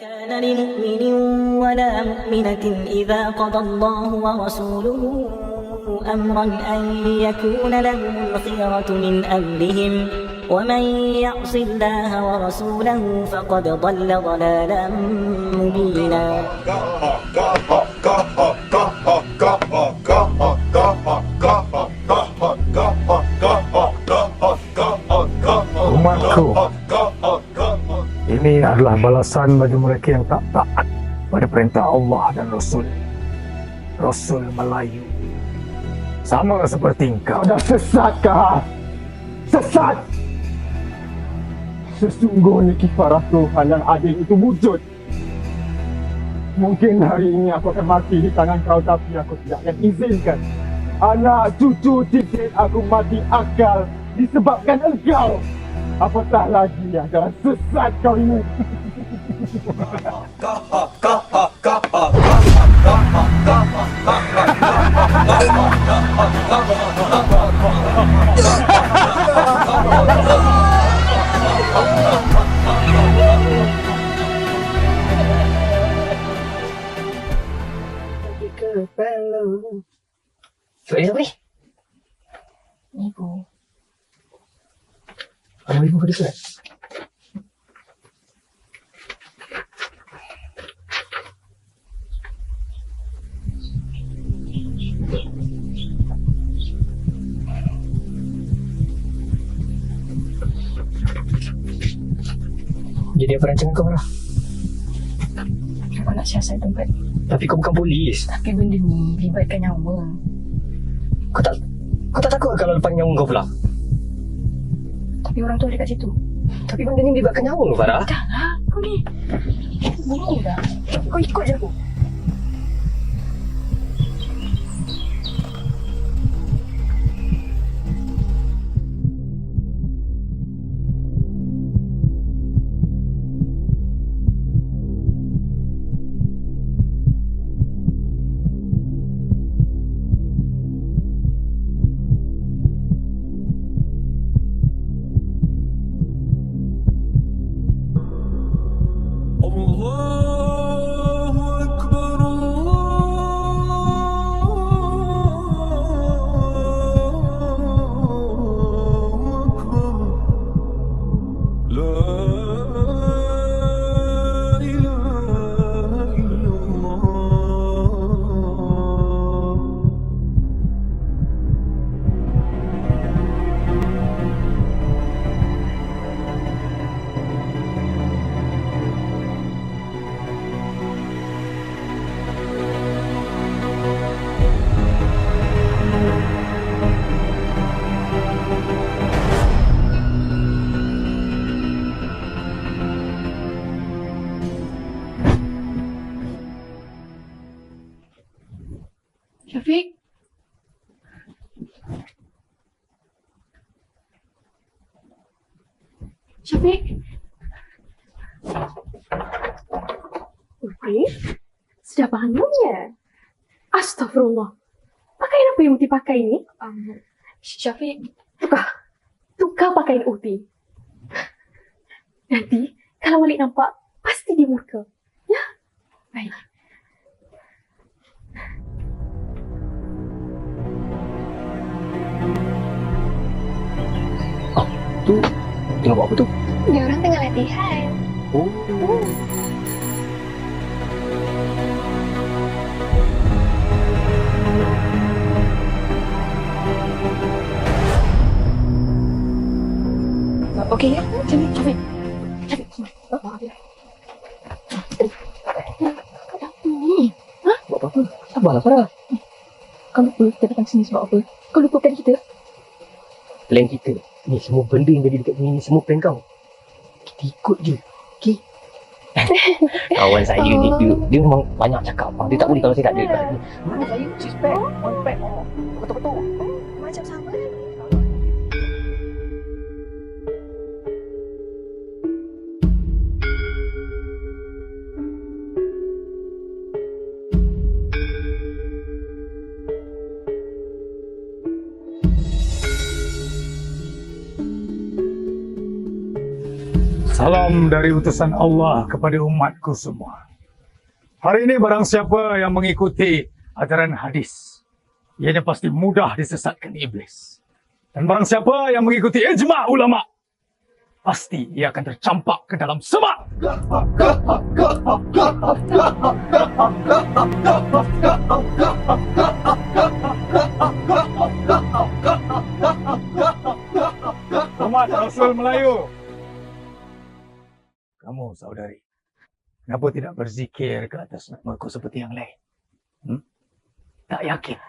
كان لمؤمن ولا مؤمنة إذا قضى الله ورسوله أمرا أن يكون لهم الخيرة من أمرهم ومن يعص الله ورسوله فقد ضل ضلالا مبينا. Umatku, ini adalah balasan bagi mereka yang tak taat pada perintah Allah dan Rasul. Rasul Melayu. Sama seperti engkau. Dah sesat kah? Sesat! Sesungguhnya kifarah Tuhan yang adil itu wujud. Mungkin hari ini aku akan mati di tangan kau, tapi aku tidak akan izinkan anak cucu cicit aku mati akal disebabkan engkau. Apatah lagi adalah sesat kau ini. Cik Aizah ni? Ibu. Kamu ibu ke dekat? Jadi apa rancangan kau, Farah? Aku nak siasat tempat. Tapi kau bukan polis. Tapi benda ni melibatkan nyawa. Kau tak takut kalau lepas nyawa kau pula? Tapi orang tu ada kat situ. Tapi benda ni melibatkan nyawa kau, Farah. Dah lah, kau ni. Bohong dah. Kau ikut je aku. Syafiq. Syafiq. Sudah bangunnya. Astagfirullah. Pakaian apa yang Uti pakai ni? Syafiq. Tukar pakaian Uti. Nanti kalau Walik nampak, pasti dia murka. Ya? Baik. Tu, tengok buat apa tu? Dia orang tengah latihan. Oh. Okey ya? Syafiq. Buat apa-apa. Sabarlah, Farah. Kau lupa kita datang sini sebab apa? Kau lupakan kita? Plan kita. Ni semua benda yang jadi dekat sini ni semua plan kau. Kita ikut je. Okey? Kawan saya ni dia memang banyak cakap. Dia tak boleh kalau saya tak ada kat sini. Mana saya? Six pack. One pack. Betul-betul. Macam sama. Salam dari utusan Allah kepada umatku semua. Hari ini barang siapa yang mengikuti ajaran hadis, ianya pasti mudah disesatkan iblis. Dan barang siapa yang mengikuti ijma' ulama, pasti ia akan tercampak ke dalam semak. Umat Rasul Melayu. Kamu saudari, kenapa tidak berzikir ke atas namaku seperti yang lain? Tak yakin?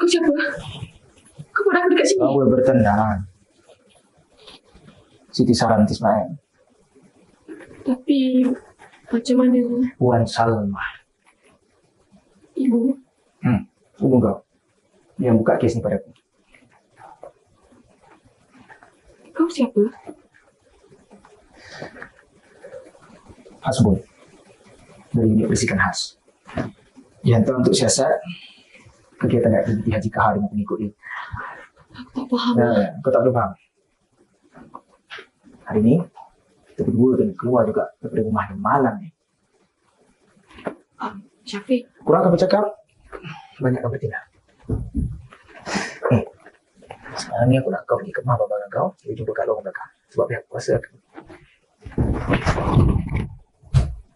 Kau siapa? Kau buat aku dekat sini? Kau bertenang. Siti Saranti Ismail. Tapi macam mana Puan Salma. ibu? Ibu kau. Dia buka kes ni padaku. Kau siapa? Hasbun. Dari unit bersihkan khas. Dihantar untuk siasat kegiatan aktiviti Haji Kahar dengan pengikut dia. Aku tak faham. Kau tak perlu faham. Hari ni, kita berdua kena keluar juga daripada rumah ni malam ni. Syafiq, Kurangkan bercakap, banyakkan bertindak. Sekarang ni aku nak kau pergi ke rumah babangan kau. Dia jumpa kat lorong belakang. Sebab pihak kuasa aku.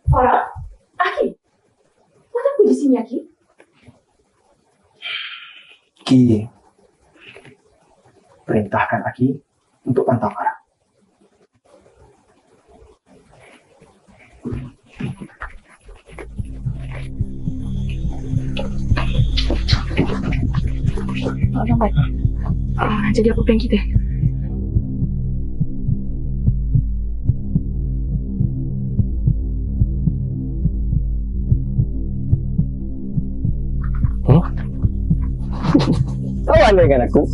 Farah, Aki. Buat apa di sini, Aki? Ki perintahkan Aki untuk pantau Farah. Lambat. Jadi apa plan kita? Kau mana dengan aku?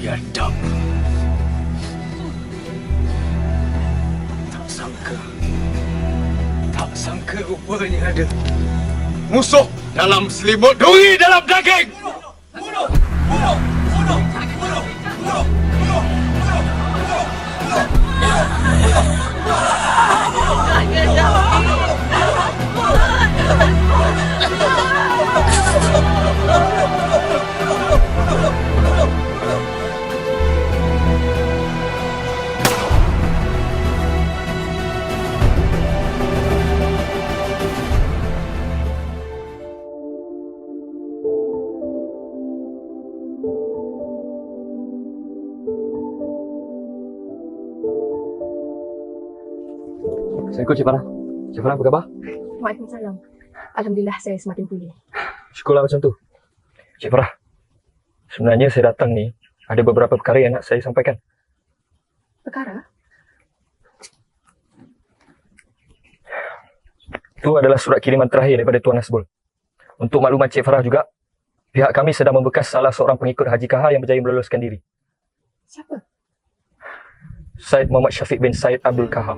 Biadab. Tak sangka rupanya ada musuh dalam selimut duri dalam daging. Assalamualaikum Cik Farah. Cik Farah apa khabar? Waalaikumsalam. Alhamdulillah saya semakin pulih. Syukurlah macam tu. Cik Farah, sebenarnya saya datang ni ada beberapa perkara yang nak saya sampaikan. Perkara? Itu adalah surat kiriman terakhir daripada Tuan Hasbul. Untuk maklumat Cik Farah juga, pihak kami sedang membekas salah seorang pengikut Haji Kahar yang berjaya meloloskan diri. Siapa? Syed Muhammad Syafiq bin Syed Abdul Kahar.